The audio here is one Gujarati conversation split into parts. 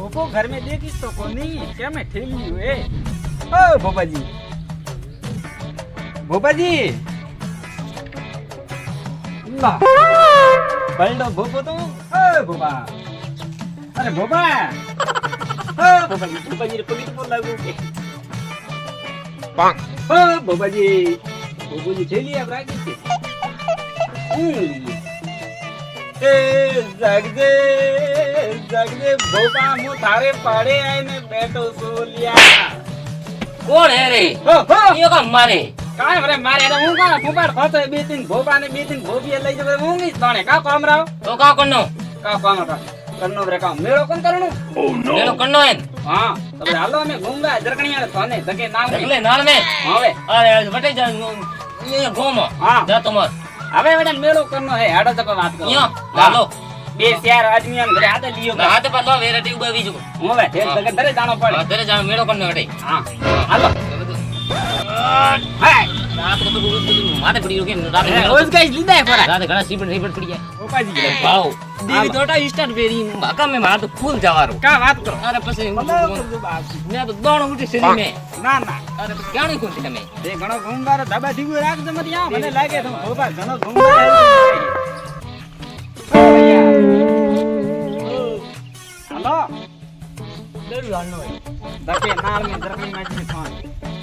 रुको घर में देखी तो को नहीं क्या मैं ठेली हुए ओ भोपा जी ला बल्डो भोपो तो ओ भोपा अरे भोपा ओ भोपा जी रे पगी तो लागू के पांग ओ भोपा जी ठेली अब राखी છે ए जगदे भोपा मु थारे पाड़े आईने बैठो सोलिया કોણ હે રે ઈયો કા મારે काय रे मारे अरे હું કા ફુપાડ ફાતો બે तीन ભોપા ને બે तीन ભોપિયા લઈ જવે હું ની તાણે કા કામ રાવ તો કા કરનો કરનો રે કામ મેળો કોણ કરણું મેળો કરનો હે हां तबे हालो में घूमगा जरकणिया थाने धके नाल એટલે નાળ મે હવે અરે વટે જા ઈ ગોમો हां જા તો મત હવે વડે મેળો કરનો હે હાડો તક વાત કરો ઈયો હાલો બે ચાર આદમી ઘરે હાથે લીયો ના હાથે પર લો વેરાટી ઉબાવી જો હવે ઠેર ધકે ધરે જાણો પડે ધરે જા મેળો કરનો વટે हां હાલો હાય રાત કો તો માથે પડી કે રાત રોજ ગાઈસ લીધા હે પરા રાત ઘણા સીપડ પડી જાય ભોપાજી કે ભાવ દેવી તોટા સ્ટાર્ટ વેરી બાકા મે માર તો ફૂલ જવારો કા વાત કરો અરે પછી મે તો દોણ ઉઠી સીધી મે ના ના અરે પછી ક્યાં નહીં કોણ તમે તે ઘણો ઘુમબાર ધાબા ઠીકું રાખજો મત યા મને લાગે તમે ભોપા ઘણો ઘુમબાર હાલો દેવી હાલનો દકે નાલ મે જરકણી માજી ખાન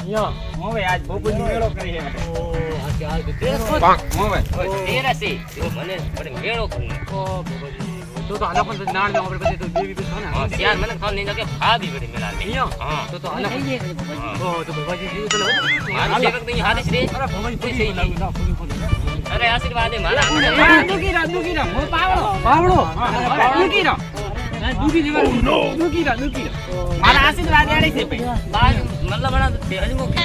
યો મોવે આજ ભોપુજી મેળો કરી હે ઓ આ કે આ કે મોવે તેરા સે મને બડે મેળો કરી ઓ બાબાજી તો આલા પણ નાળ મે આપણે પછી તો દેવી તો છે ને હા યાર મને ખાન નહીં કે ભાભી બડી મેલા મે હા તો આલા ઓ તો બાબાજી જીવ તો મારા સેવક નહીં હાદિસ રે અરે બાબાજી કોઈ લાગુ ના અરે આશીર્વાદ દે મારા દુગીરા મો પાવળો દુગીરા દુગી દેવાનું દુગીરા મારા આશીર્વાદ આડે છે ભાઈ બાજ મતલબ બના તે હજમો કે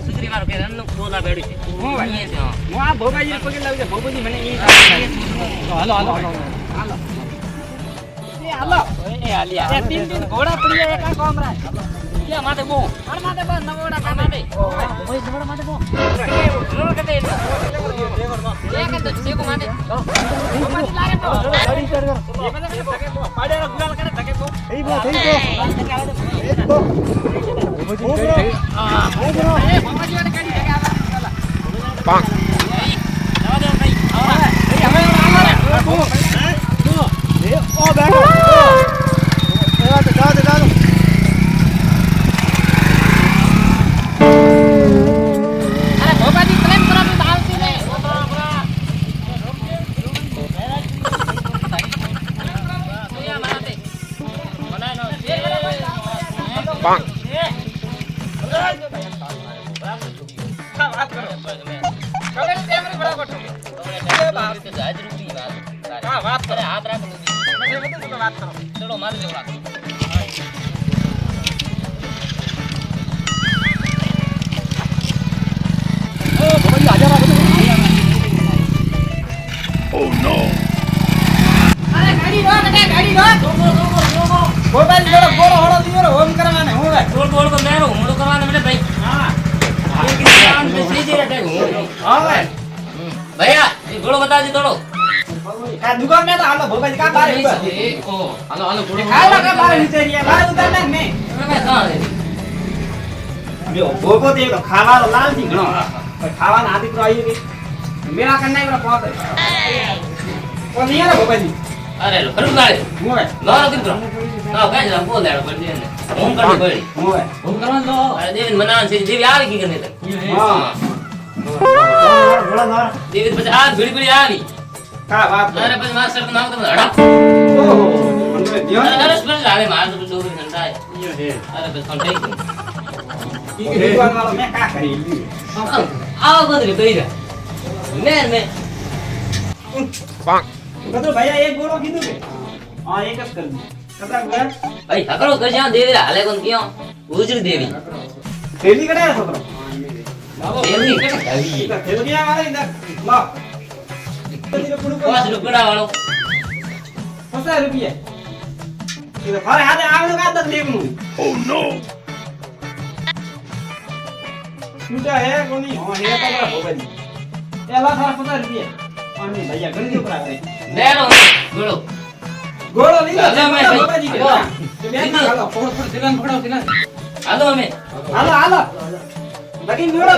સુધરી મારો કે રન બોલા બેડી છે હું ભાઈ હું આ ભોપાજી પગે લાવી દે ભોપાજી મને એ હાલો એ હાલો એ હાલિયા એ તીન ઘોડા પડી જાય કા કોમરા કે માથે બો માર માથે બો નવોડા કા માથે ઓય નવોડા માથે બો નવોડા કતે એ કે તો સેકો માથે ભોપાજી લાગે તો ગાડી ચડ કર એ બધા પાડેરા ગુલાલ કરે ધકે તો એ બો થઈ તો ભોપાજી હા એ ભોપાજી વાળી ગાડી ધકે આવે પાંચ જવા દે ભાઈ આવા એ હવે આવા ઓ બેઠો જાવ દે અરે ભોપાજી પ્રેમ કરો તો આવતી ને વાત કરે હાથ રાખ વાત કરો ચલો મારી લેવા ઓ ભોપાજી હાજર ઓ નો અરે ગાડી રોક ભોપાજી જોડો ગોળો હોળો દીરો હોમ કરવાને હું ભાઈ ગોળ કો મેરો હુમલો કરવાને બેટા ભાઈ હા એક જાન पे सही जे रहता है हां भाई भैया ये घोड़ो बता दे थोड़ो का दुकान में तो हालो भोपाजी का बाहर ओ हालो घोड़ो खाला का बाहर नीचे रिया बाहर उतरना नहीं मैं कहां है જો ભોગો તે તો ખાવાનો લાલથી ઘણો પણ ખાવાના આદિ તો આવી ગઈ મેળા કન્નાઈ પર પહોંચે ઓ નહીં રે ભોપાજી અરે લો ખરું ગાડે મોય લારો કિતરો ના કઈ જ બોલ દેડો પર દે ને હોમ કરવી પડી મોય હોમ કરવાનું લો અરે દેવી મનાન છે દેવી આવી કી કરને તો હા બોલા ના દેવી પછી આ ભીડી આવી કા વાત અરે પછી માર સર નામ તો હડા ઓહો મને દિયો અરે સ્પેશલ આલે માર તો ચોરી ધંધા હે અરે બસ કોન્ટેક્ટ ઈ દુકાન વાળો મે કા કરી આવો બદલી કઈ રે મે પાંચ કદો ભૈયા એક ગોળો કીધું કે હા એક જ કરી કતરા ગયા ભાઈ હકડો કજ્યા દેવી હાલે કોન કિયો ઉજરી દેવી થેલી કડાય છોકરો દેવી કે આવી ઈ તો થેલિયા વાળા ઇધર લો 5 રૂપિયા વાળો 50 રૂપિયા ઈ તો ફરે હાથે આવડું કાદ લેવું ઓ નો છૂટા હે કોની હા હે તો બરા ભોગાજી એ લા થારા 50 રૂપિયા અને ભૈયા ગણજો પર આવે લેરો ગોળો ગોળો લીધો દાદા મેં ભોગાજી કે બેન ના હાલો થોડું દિલાન ફોડો દિલાન હાલો અમે હાલો લગી મેળો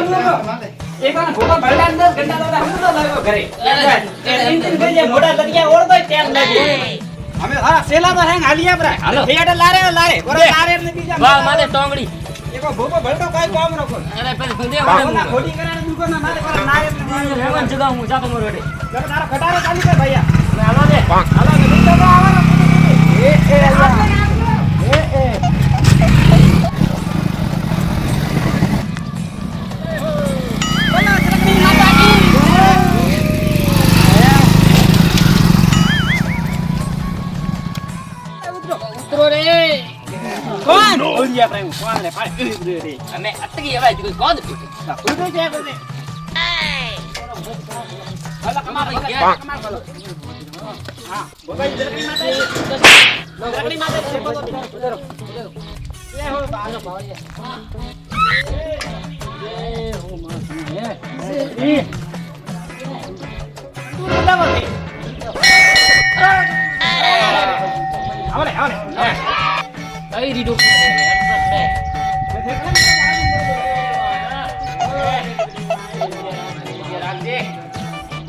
એકવાર ભોગા બળડા 10 ઘંટા તો હું તો લાવ્યો ઘરે તીન ગજે મોડા દરિયા ઓળતો ટાઈમ લાગે અમે હા સેલા તો હેંગ હાલિયા બરા હાલો. થિયેટર લારે ઓરા લારે ને બીજા વાહ મારે ટોંગડી એકો ભોગો બળતો કાઈ કામ રખો અરે પેલી દે બાપના ખોડી કરાને દુકાન ના મારે પર નારે હેવન જગા હું જાતો મોર વડે તારો ખટારો ચાલી કર ભૈયા હાલો દે હાલો ને બીજો તો આવવાનો એ ઉતરો રે કોણ ઓલિયા પ્રેમ કોણ લે પાડ રે અમે અટકી હવે કોઈ કોદ ઉડો છે બોલે હાલો કમાર કમાર બોલો હા બોબાઈ જરકડી માતા જરકડી માતા છે બોલો ઉધરો એ હો બાનો ભાવડિયા એ હો માસી હે તું બોલાવો કે આવલે કઈ રીડો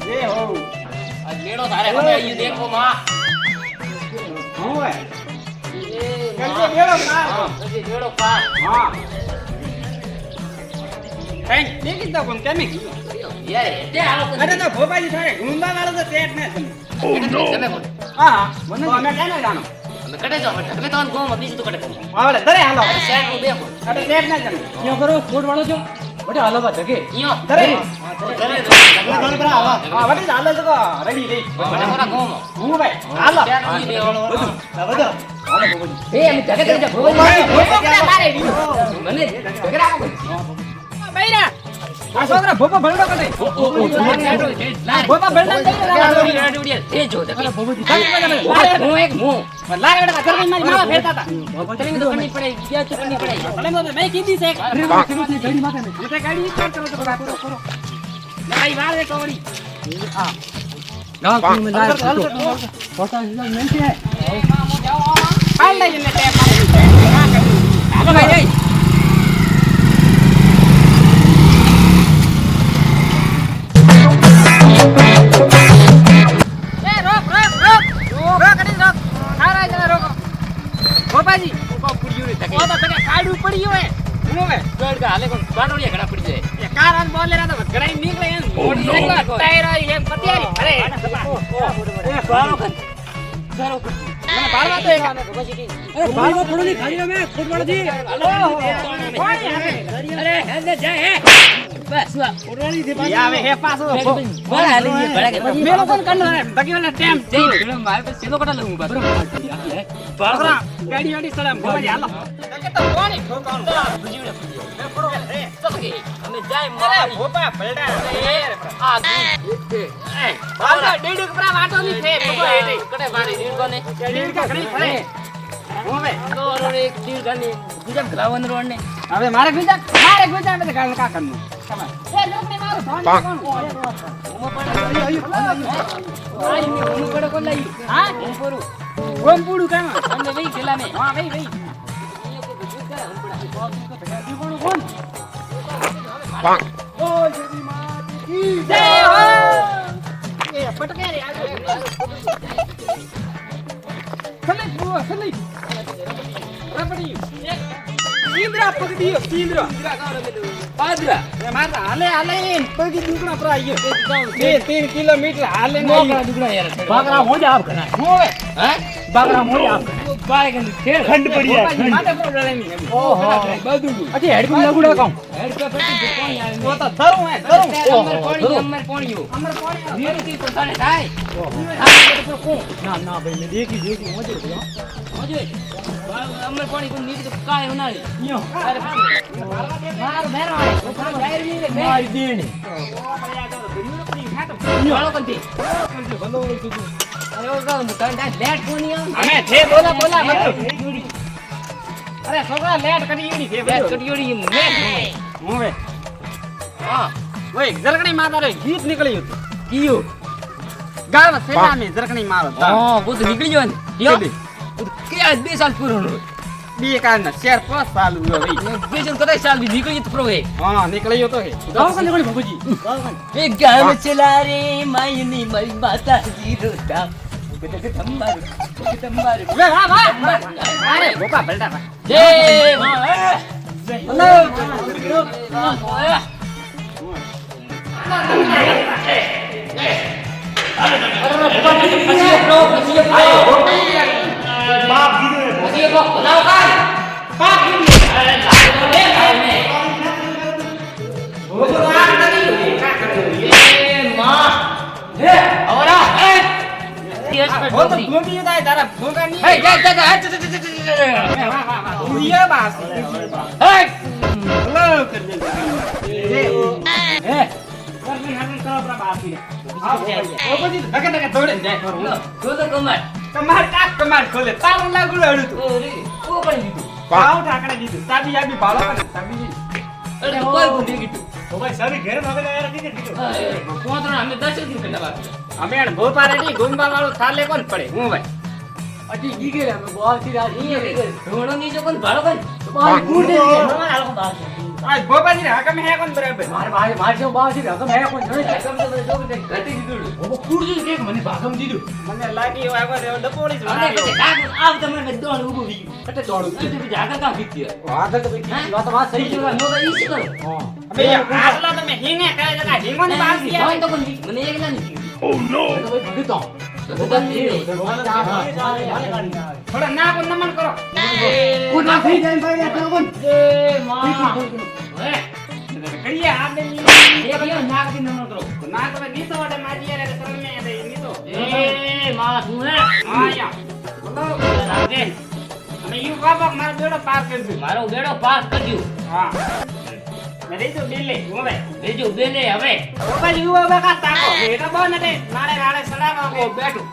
એ હો મેળો તારે હવે અહીં દેખો માં હોવે કંજે બેડો માર પછી મેળો પા હા કઈ દેખી તો કોણ કેમે યાર તે આલો અરે તો ભોપાજી થાય ગુંડા વાળો તો સેટ ને તમે બોલ હા મને અમે કેને જાણો અમે કડે જાવ તમે તો ગોમ બીજું તો કડે આવડે દરે હાલો શેર નું બેકો અરે સેટ ને જાણો યો કરો ફોડ વાળો છો બટે હાલો બા જગે ઈયો દરે દરે હા વડી હાલો તો રેડી રે મને મોરા ગોમ હું ભાઈ હાલો શેર નું બેકો બધું હાલો ભોપાજી એ અમે જગે જગે મને જગરા કો બૈરા આ છોકરા ભોપા ભરડો કરે ભોપા ભરડા તે જો હું એક હું લારે વડા કરવી મારી માવા ફેરતા હતા તમે તો કણી પડે ગયા તો કણી પડે તમે તો મેં કીધી છે ગાડી માથે ને એટલે ગાડી સ્ટાર્ટ કરો તો કરો કરો લઈ વાળે કોડી ગાવ કી મે લાય ફોટા હિલા મેંટી હે હાલ લઈ ને ટેપ હાલો ભાઈ ભોપાજી કો પુડિયું રે તકે ઓ તો તકે કાડું પડ્યું હે હું હે ગડ કા હાલે કોણ બાટોડિયા ઘણા પડી જાય એ કાર આન બોલે રાતો ઘડાઈ નીકળે એમ મોટી નીકળે ટાયર આવી એમ પતિયારી અરે એ બાળો કર સારો કર મને બાળવા તો એક અરે બાળવા થોડો ની ખાલી મે ફોડ વાળો જી અરે હેને જાય હે બસ વા ફોડવાળી દે ઈ આવે હે પાછો બળ હાલી છે બળ કે મેલો કોણ કન્નો હે બાકી વાલા ટેમ જઈ મારે પછી સેલો કટા લઉં બસ બાળરા ગાડી ગાડી સલામ ભોપાજી હાલો તકે તો કોની ઠોકાણું અમે જાય અરે મારી ભોપા ભલડા આ બાળા ડેડુક પ્રા વાટો ની છે ભોપા હેડે કડે મારી રીડ કોને ડેડ કા ઘણી ફરે હોવે તો એક તીર ગાને બીજા ગ્રાવન રોડ ને હવે મારે ગુજા મે તો ગાલ કા કરનું એ લોકને મારું ફોન કોણ આઈ મે હું પડે કોણ લઈ હા હું પૂરું ગોમ પૂડું કામ અમે વઈ ગેલા મે હા ભાઈ ભાઈ ઓ જેવી માતી કી જય હો એ પટકે રે સલી બુआ સલી રબડી સીંદરા પકડીયો સીંદરા પાદરા એ મારા હાલે પગી દુકડા પર આવ્યો 3 કિલોમીટર હાલે મોગરા દુગડા યાર બાગરા મોજા આપ ઘણા હોવે હે બાગરા મોજા આપ બાય કે ખેલ ખંડ પડી જાય ભોપાજી માથે પર ડરેમી ઓહો બધું અજી હેડકું લગુડા કામ હેડ પે પટી કોણ યાર તો તો ધરું હે ધરું અમર કોણિયો અમર કોણ વીરતી પોતાને થાય આ તો કોણ ના ના ભાઈ મે દેખી મોજે મજે અમર કોણી કોઈ નીતિ તો કાય ઉનાળી યો અરે માર ભેરો આય ડાયર ની રે મારી દેણી વાળો કંતી ભલો તું અરે ઓ ગામ તો લેટ કોણી અમે છે બોલા અરે છોકરા લેટ કરી ઈડી છે લેટ કટિયોડી મેં હોવે હા ઓય જરકણી માતા રે ગીત નીકળ્યું હતું કીયો ગાવ સેલા મે જરકણી મારો હા બધું નીકળી ગયો ને યો કે આજ 2 સાલ પૂરો બે કાન શેર 5 સાલ ઉયો ભાઈ બીજું કદાચ સાલ બી નીકળી તો પ્રો હે હા નીકળ્યો તો હે ગાવ કને કોની ભગુજી એ ગામ ચલા રે માયની મારી માતા જીરોતા તમારું વે વાહ અરે બોપા બલટા જય માં હો તો ભૂમિ ઉદાય તારા ભૂગાની હે જા જા જા ઉડિયા બાસ હે લો કરને હે કરને હાથ કરો બરા બાસી ઓ પછી ધકે ધકે દોડે જાય તો તો કમાર કમાર ખોલે તારું લાગુ હડું તું ઓરે કો પણ દીધું પાવ ઠાકડે દીધું સાબી આબી ભાળો કરે સાબી અરે કોઈ ગુંડી કીધું તો ભાઈ સારી ઘરે ભાગે યાર કીધે કીધું કોતરા અમે 10 દિન કના વાત અમે અણ ભોપા રેડી ગુંબા વાળો થાલે કોણ પડે હું ભાઈ અજી ઈ ગેરે અમે બોલ થી રાજી ધોણો ની જો કોણ ભાળો કોણ બાર કુડ દે નવા આલો બાર આજ ભોપાજી ને હકમ હે કોણ બરાબર માર જો બાર થી રકમ હે કોઈ નહીં એકમ તો જો કે ઘટી દીધું ઓ કુડ દે કે મને ભાગમ દીધું મને લાગી આગળ ડબોળી જ અને પછી વાળ્યો. આવ તમે મે દોણ ઊભું વી કટે દોડું તો પછી આગળ કામ કીધી આગળ તો ભાઈ વાત વાત સહી છે નો તો ઈ શું કરો હા અમે આટલા તમે હિંગે કહે જગા હિંગોની બાસ હોય તો કોણ મને એકલા નથી તો ભાઈ ભગી તો થોડા ના કોણ નમન કરો કુડ ના થઈ જાય ભાઈ આ કોણ એ માં હે કરિયા આપણે એ ભાઈ નાક થી નમન કરો ના તમે નીતો વડે માજી યાર શરણ મે દે નીતો એ માં તું હે આયા બોલો રાગે અમે યુ બાબા મારો બેડો પાર કરજો મારો બેડો પાસ કરજો હા મે દેજો બિલે હું ભાઈ લેજો બેલે હવે બાબા યુ બાબા કા તાકો એટા બો નટે મારે રાડે સડાવા કો બેઠું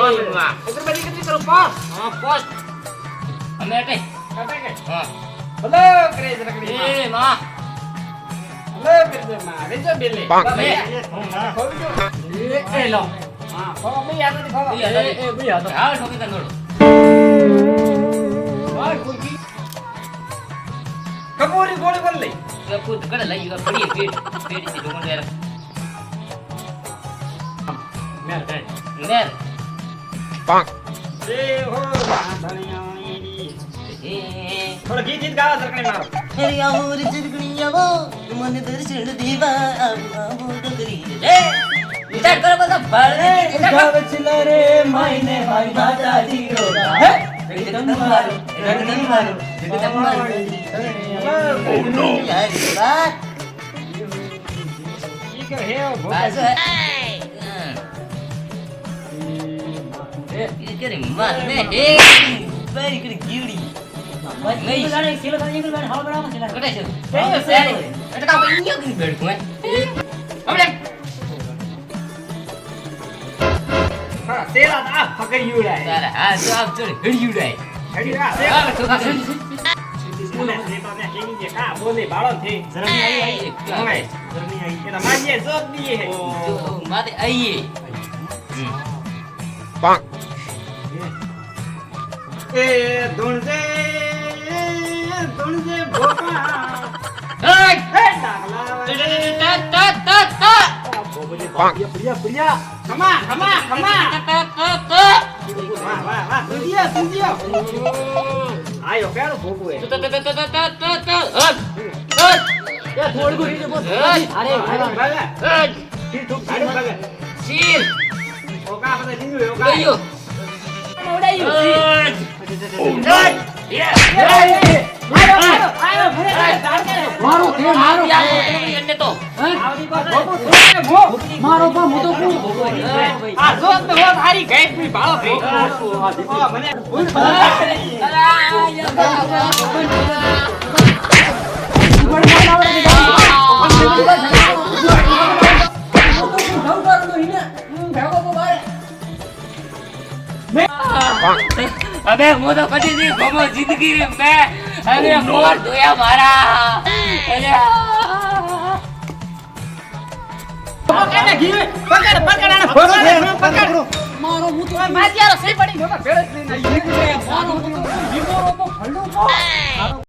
ઓય માં ઉતર બધી કેટલી કરો પાસ હા પોસ્ટ અમે એટલે કટે કે હા બોલો કરે જ રકડી એ માં બોલો કરજો માં દેજો બિલે ખોલજો એ લો હા ખો બે યાદ નથી ખો એ ભાઈ આ તો હા ઠોકી તને નોડો ભાઈ કોઈ કપોરી ગોળી બોલ લઈ તો ખુદ કડે લઈ ગયો પડી પેટ પેટ થી ડોંગર યાર મેર દે નેર એ હો ધણિયાણી એ થોડો ગીત ગીત ગાવા સરકણી મારો અરે આવો રે જગણીયાવો મને દર્શન દેવા આવો ડગરી રે વિચાર કરો બધા ભાળે ઉઠાવે રે માઈને મારી માતાજી રોતા હે રગદમ મારો રગદમ મારો યારી વાત ઈ કે હે બસ એ કરે માર ને એ બારી કરી ગીડી નહીં જાણે કિલો જાણે કિલો હાલ બરાબર છે કટે છે એ સારી એટલે કા ઇન્યો કરી બેઠું હે હવે હા તેરા આ પકડી ઉડાય તારા હા તો આપ જોડે હડી ઉડાય હડી આ હા તો કા બોલે ને તો ને હિંગ જે કા બોલે બાળો થી જરમી આવી હવે જરમી આવી એના માજીએ જોત દીએ હે જો માતે આઈએ એ ધૂણજે ભોપા હે હે ડાગલા તા તા તા પ્રિયા ખમા ખમા ખમા તા વાહ વાહ વાહ તુજિયા આયો કેરો ભોપુ હે યા થોડ ગો રીને બોલ અરે અરે ભાગા ઠીક ઠીક આડો ભાગા શીર ઓકા બધા લીધું ઓકા ગયો મારો કે મારો એને તો મારો પા મોટો કો આ જોત મે હોત હારી ગેટ ની ભાળો ભઈ મને ભૂલ अबे वो तो कभी नहीं घूमो जिंदगी में अरे मोर धोया मारा अरे પકડ પકડ પકડ મારો હું તો મારી યાર સહી પડી મોટા ભેળ જ લઈને આવી. મારો હું તો વીમો રોપો ભલ્લો પો.